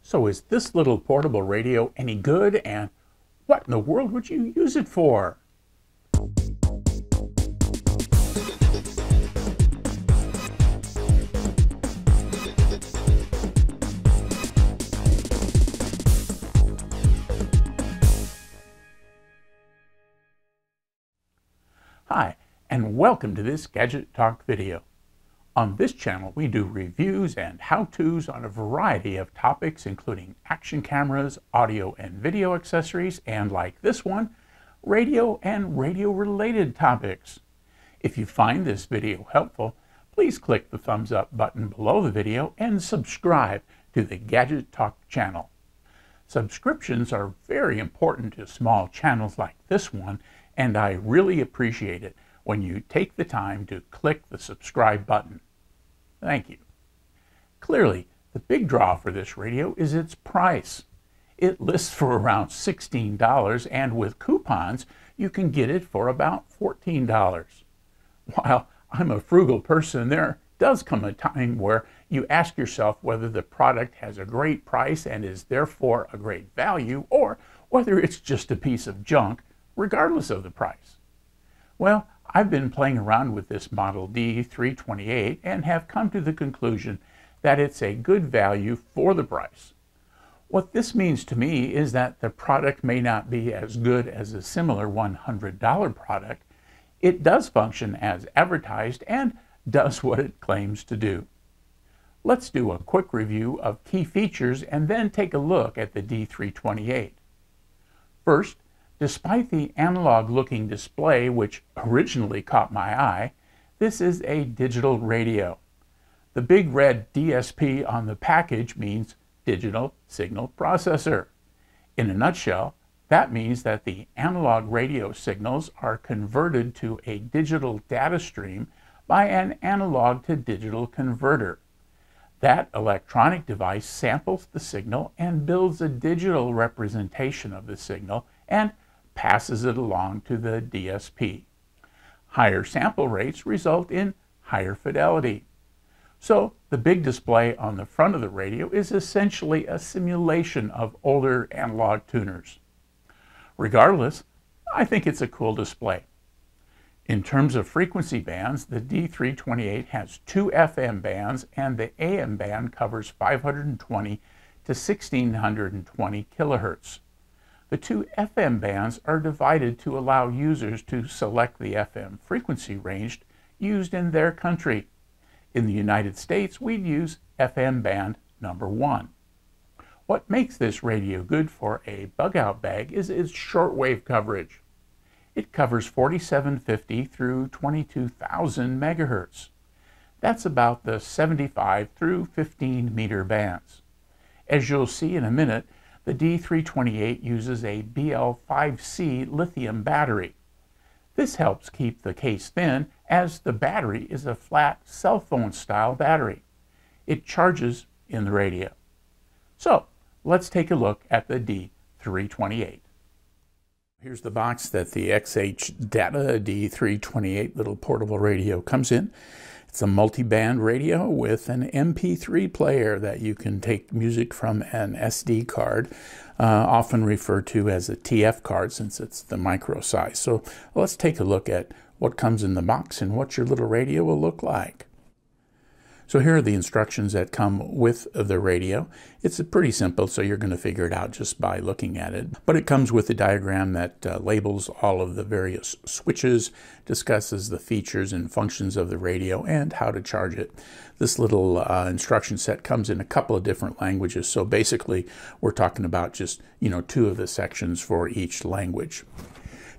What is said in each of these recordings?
So is this little portable radio any good, and what in the world would you use it for? Hi, and welcome to this Gadget Talk video. On this channel, we do reviews and how-tos on a variety of topics, including action cameras, audio and video accessories, and like this one, radio and radio-related topics. If you find this video helpful, please click the thumbs up button below the video and subscribe to the Gadget Talk channel. Subscriptions are very important to small channels like this one, and I really appreciate it when you take the time to click the subscribe button. Thank you. Clearly, the big draw for this radio is its price. It lists for around $16, and with coupons, you can get it for about $14. While I'm a frugal person, there does come a time where you ask yourself whether the product has a great price and is therefore a great value, or whether it's just a piece of junk, regardless of the price. Well, I've been playing around with this model D-328 and have come to the conclusion that it's a good value for the price. What this means to me is that the product may not be as good as a similar $100 product. It does function as advertised and does what it claims to do. Let's do a quick review of key features and then take a look at the D-328. First, despite the analog-looking display, which originally caught my eye, this is a digital radio. The big red DSP on the package means Digital Signal Processor. In a nutshell, that means that the analog radio signals are converted to a digital data stream by an analog to digital converter. That electronic device samples the signal and builds a digital representation of the signal and passes it along to the DSP. Higher sample rates result in higher fidelity. So the big display on the front of the radio is essentially a simulation of older analog tuners. Regardless, I think it's a cool display. In terms of frequency bands, the D-328 has 2 FM bands, and the AM band covers 520 to 1620 kilohertz. The 2 FM bands are divided to allow users to select the FM frequency range used in their country. In the United States, we'd use FM band number 1. What makes this radio good for a bug-out bag is its shortwave coverage. It covers 4750 through 22,000 megahertz. That's about the 75 through 15 meter bands. As you'll see in a minute, the D-328 uses a BL5C lithium battery. This helps keep the case thin, as the battery is a flat cell phone style battery. It charges in the radio. So let's take a look at the D-328. Here's the box that the XHDATA D-328 little portable radio comes in. It's a multi-band radio with an MP3 player that you can take music from an SD card, often referred to as a TF card since it's the micro size. So let's take a look at what comes in the box and what your little radio will look like. So here are the instructions that come with the radio. It's pretty simple, so you're going to figure it out just by looking at it. But it comes with a diagram that labels all of the various switches, discusses the features and functions of the radio, and how to charge it. This little instruction set comes in a couple of different languages, so basically we're talking about just 2 of the sections for each language.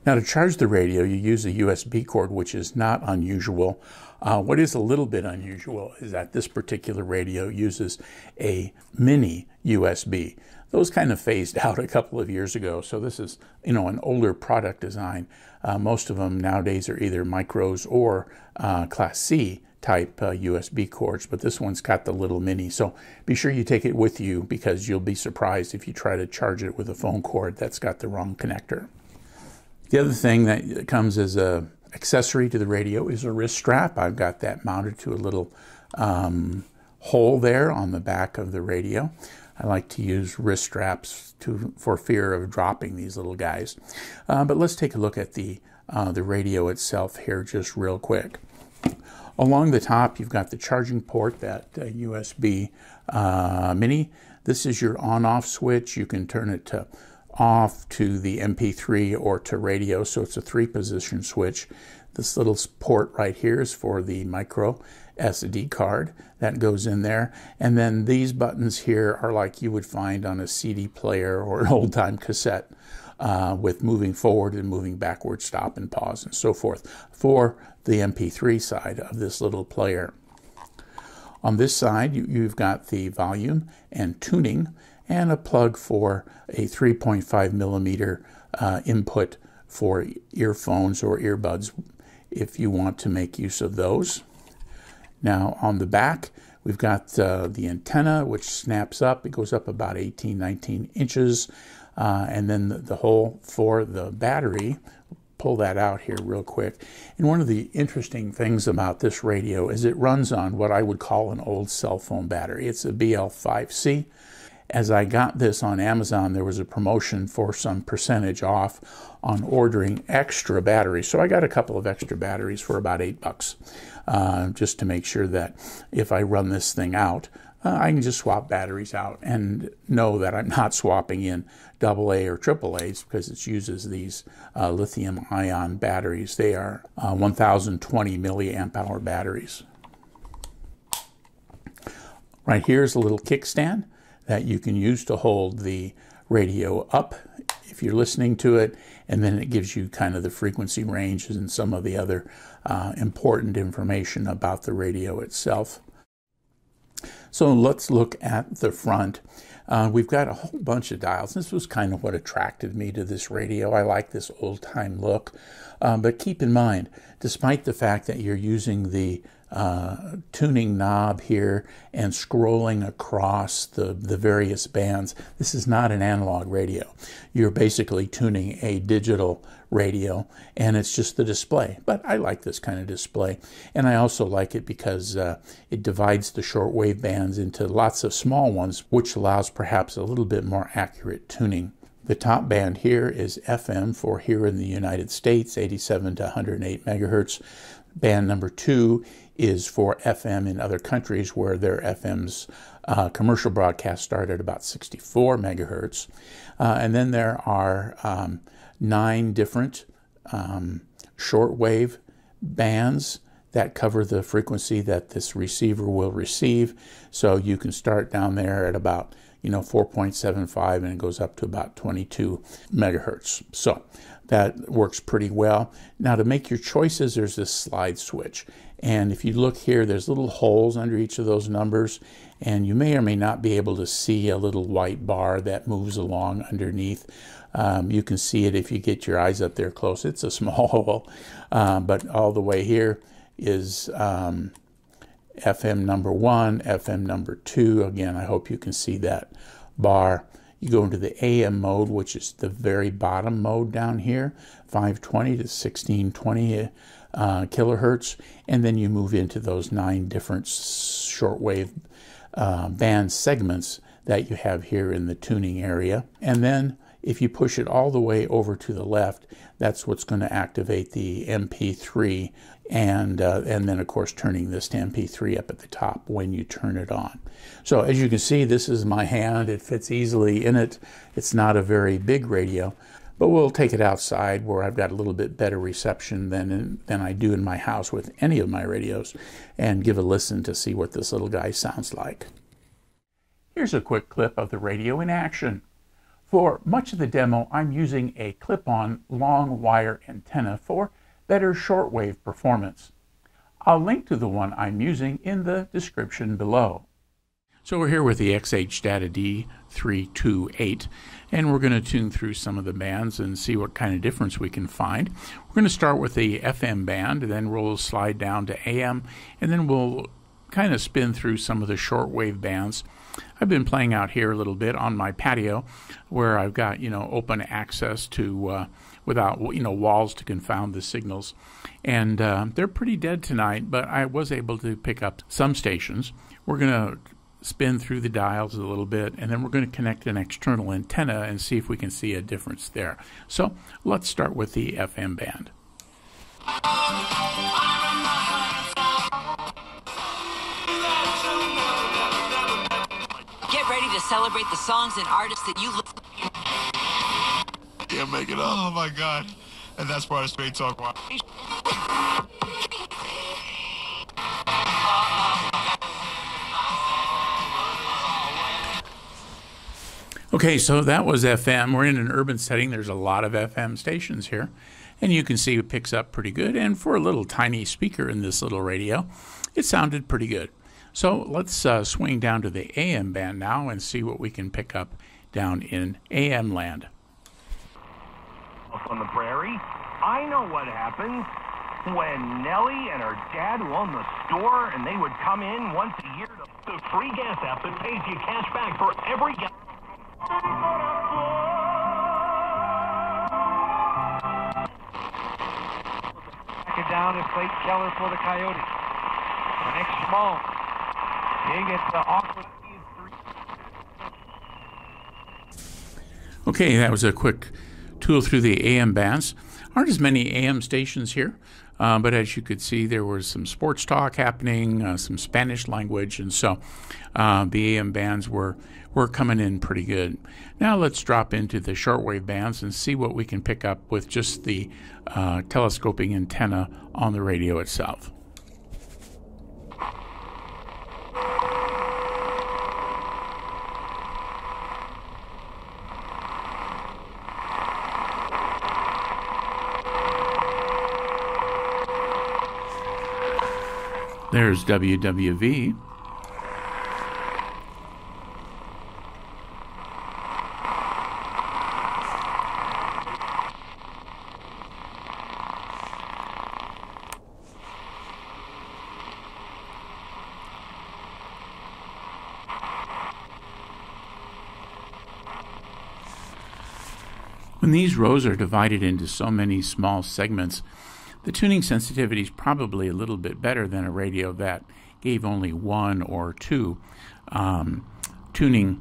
Now, to charge the radio, you use a USB cord, which is not unusual. What is a little bit unusual is that this particular radio uses a mini USB. Those kind of phased out a couple of years ago, so this is an older product design. Most of them nowadays are either micros or Class C type USB cords, but this one's got the little mini. So be sure you take it with you, because you'll be surprised if you try to charge it with a phone cord that's got the wrong connector. The other thing that comes as a accessory to the radio is a wrist strap. I've got that mounted to a little hole there on the back of the radio. I like to use wrist straps for fear of dropping these little guys. But let's take a look at the radio itself here just real quick. Along the top, you've got the charging port, that USB mini. This is your on-off switch. You can turn it to off, to the MP3, or to radio, so it's a 3-position switch. This little port right here is for the micro SD card that goes in there, and then these buttons here are like you would find on a CD player or an old-time cassette, with moving forward and moving backward, stop and pause, and so forth, for the MP3 side of this little player. On this side, you've got the volume and tuning, and a plug for a 3.5 millimeter input for earphones or earbuds if you want to make use of those. Now on the back, we've got the antenna, which snaps up. It goes up about 18-19 inches, and then the hole for the battery. Pull that out here real quick. And one of the interesting things about this radio is it runs on what I would call an old cell phone battery. It's a BL5C. As I got this on Amazon, there was a promotion for some percentage off on ordering extra batteries. So I got a couple of extra batteries for about $8, just to make sure that if I run this thing out, I can just swap batteries out and know that I'm not swapping in AA or AAAs, because it uses these lithium-ion batteries. They are 1020 milliamp hour batteries. Right here is a little kickstand that you can use to hold the radio up if you're listening to it, and then it gives you kind of the frequency ranges and some of the other important information about the radio itself. So let's look at the front. We've got a whole bunch of dials. This was kind of what attracted me to this radio. I like this old-time look, but keep in mind, despite the fact that you're using the tuning knob here and scrolling across the various bands, this is not an analog radio. You're basically tuning a digital radio, and it's just the display. But I like this kind of display, and I also like it because it divides the shortwave bands into lots of small ones, which allows perhaps a little bit more accurate tuning. The top band here is FM for here in the United States, 87 to 108 megahertz. Band number 2 is for FM in other countries where their FM's commercial broadcast start at about 64 megahertz. And then there are 9 different shortwave bands that cover the frequency that this receiver will receive. So you can start down there at about 4.75, and it goes up to about 22 megahertz. So that works pretty well. Now to make your choices, there's this slide switch. And if you look here, there's little holes under each of those numbers, and you may or may not be able to see a little white bar that moves along underneath. You can see it if you get your eyes up there close. It's a small hole, but all the way here is FM number 1, FM number 2. Again, I hope you can see that bar. You go into the AM mode, which is the very bottom mode down here, 520 to 1620 kilohertz, and then you move into those 9 different shortwave band segments that you have here in the tuning area. And then if you push it all the way over to the left, that's what's going to activate the MP3, and then of course turning this to MP3 up at the top when you turn it on. So as you can see, this is my hand. It fits easily in it. It's not a very big radio, but we'll take it outside where I've got a little bit better reception than I do in my house with any of my radios, and give a listen to see what this little guy sounds like. Here's a quick clip of the radio in action. For much of the demo, I'm using a clip-on long wire antenna for better shortwave performance. I'll link to the one I'm using in the description below. So we're here with the XHDATA D-328, and we're going to tune through some of the bands and see what kind of difference we can find. We're going to start with the FM band, and then we'll slide down to AM, and then we'll kind of spin through some of the shortwave bands. I've been playing out here a little bit on my patio where I've got, open access to, without, walls to confound the signals. And they're pretty dead tonight, but I was able to pick up some stations. We're going to spin through the dials a little bit, and then we're going to connect an external antenna and see if we can see a difference there. So let's start with the FM band. Get ready to celebrate the songs and artists that you listen to. Can't make it up. Oh my God. And that's part of Straight Talk. Okay, so that was FM. We're in an urban setting. There's a lot of FM stations here. And you can see it picks up pretty good. And for a little tiny speaker in this little radio, it sounded pretty good. So let's swing down to the AM band now and see what we can pick up down in AM land. On the prairie, I know what happened when Nellie and her dad owned the store, and they would come in once a year to the free gas app that pays you cash back for every gas. Back it down and play Keller for the Coyotes. The next small. He gets the awkward. Okay, that was a quick tool through the AM bands. Aren't as many AM stations here, but as you could see, there was some sports talk happening, some Spanish language, and so the AM bands were coming in pretty good. Now let's drop into the shortwave bands and see what we can pick up with just the telescoping antenna on the radio itself. There's WWV. When these rows are divided into so many small segments, the tuning sensitivity is probably a little bit better than a radio that gave only one or two tuning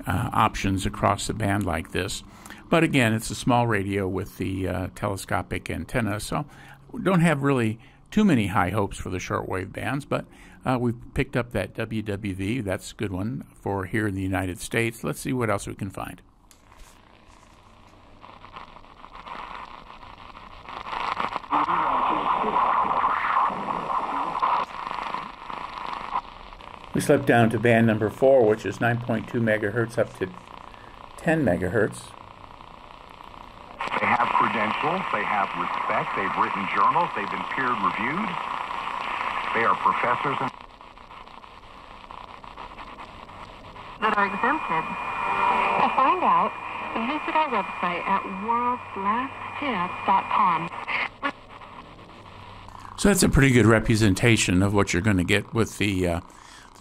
options across the band like this. But again, it's a small radio with the telescopic antenna, so we don't have really too many high hopes for the shortwave bands, but we've picked up that WWV. That's a good one for here in the United States. Let's see what else we can find. We slipped down to band number 4, which is 9.2 megahertz up to 10 megahertz. They have credentials, they have respect, they've written journals, they've been peer-reviewed. They are professors and that are exempted. To find out, visit our website at worldslasttips.com. So that's a pretty good representation of what you're going to get with the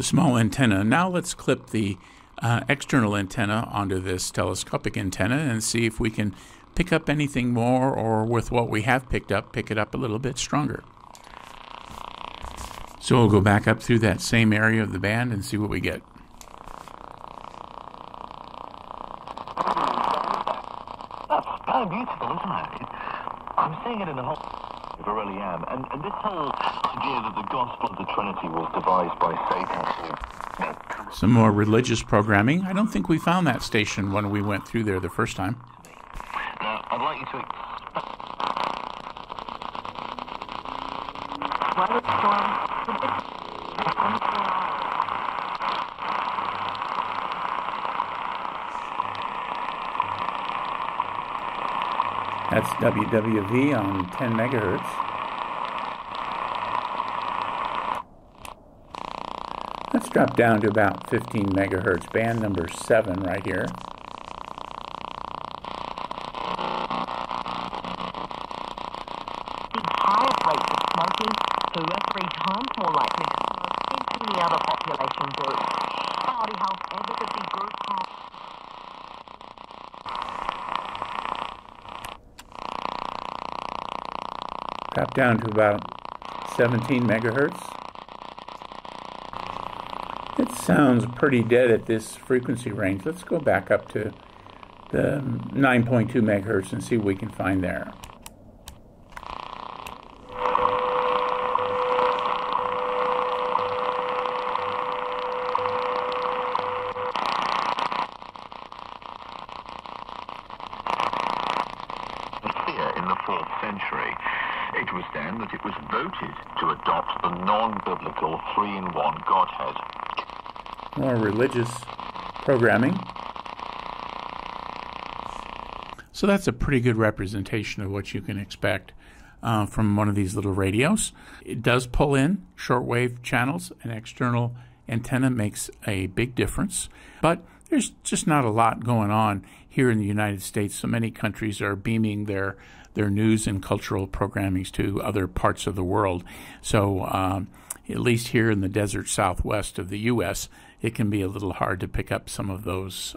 small antenna. Now let's clip the external antenna onto this telescopic antenna and see if we can pick up anything more, or with what we have picked up, pick it up a little bit stronger. So we'll go back up through that same area of the band and see what we get. That's kind of beautiful, isn't it? I'm seeing it in the whole... I really am. And this whole idea that the gospel of the Trinity was devised by Satan. Some more religious programming. I don't think we found that station when we went through there the first time. Now, I'd like you to... That's WWV on 10 megahertz. Let's drop down to about 15 megahertz, band number 7 right here. Higher rates of smoking, 2 or 3 times more likely to smoke than any other population group. Body health advocacy group Drop down to about 17 megahertz. It sounds pretty dead at this frequency range. Let's go back up to the 9.2 megahertz and see what we can find there. Here in the 4th century, it was then that it was voted to adopt the non-biblical 3-in-1 Godhead. More religious programming. So that's a pretty good representation of what you can expect from one of these little radios. It does pull in shortwave channels. An external antenna makes a big difference, but there's just not a lot going on here in the United States. So many countries are beaming their news and cultural programmings to other parts of the world. So at least here in the desert southwest of the U.S., it can be a little hard to pick up some of those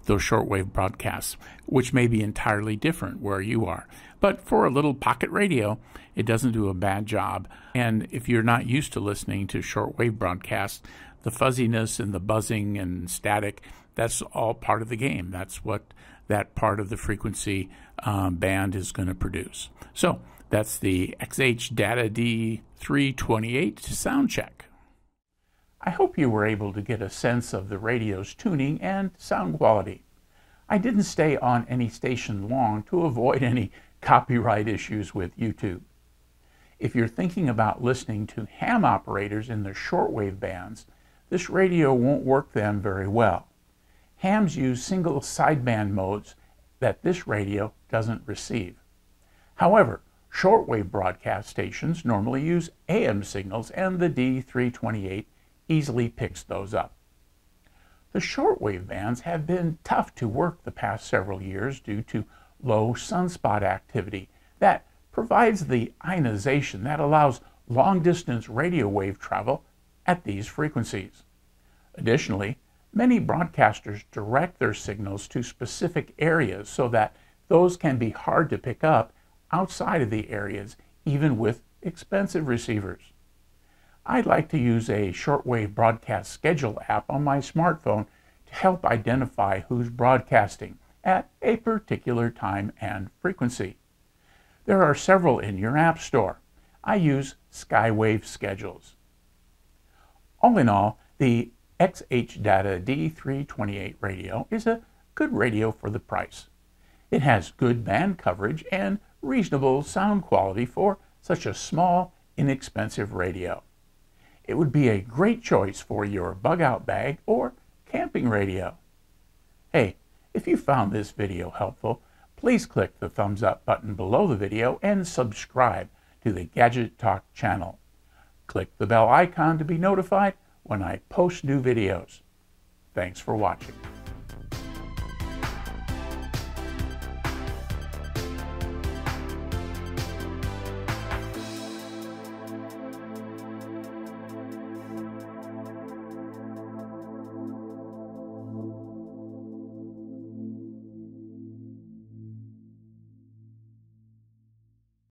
shortwave broadcasts, which may be entirely different where you are. But for a little pocket radio, it doesn't do a bad job. And if you're not used to listening to shortwave broadcasts, the fuzziness and the buzzing and static, that's all part of the game. That's what that part of the frequency band is going to produce. So that's the XHDATA D-328 sound check. I hope you were able to get a sense of the radio's tuning and sound quality. I didn't stay on any station long to avoid any copyright issues with YouTube. If you're thinking about listening to ham operators in the shortwave bands, this radio won't work them very well. Hams use single sideband modes that this radio doesn't receive. However, shortwave broadcast stations normally use AM signals, and the D-328 easily picks those up. The shortwave bands have been tough to work the past several years due to low sunspot activity that provides the ionization that allows long-distance radio wave travel at these frequencies. Additionally, many broadcasters direct their signals to specific areas so that those can be hard to pick up outside of the areas, even with expensive receivers. I'd like to use a shortwave broadcast schedule app on my smartphone to help identify who's broadcasting at a particular time and frequency. There are several in your app store. I use Skywave schedules. All in all, the XHDATA D-328 radio is a good radio for the price. It has good band coverage and reasonable sound quality for such a small, inexpensive radio. It would be a great choice for your bug-out bag or camping radio. Hey, if you found this video helpful, please click the thumbs up button below the video and subscribe to the Gadget Talk channel. Click the bell icon to be notified when I post new videos. Thanks for watching.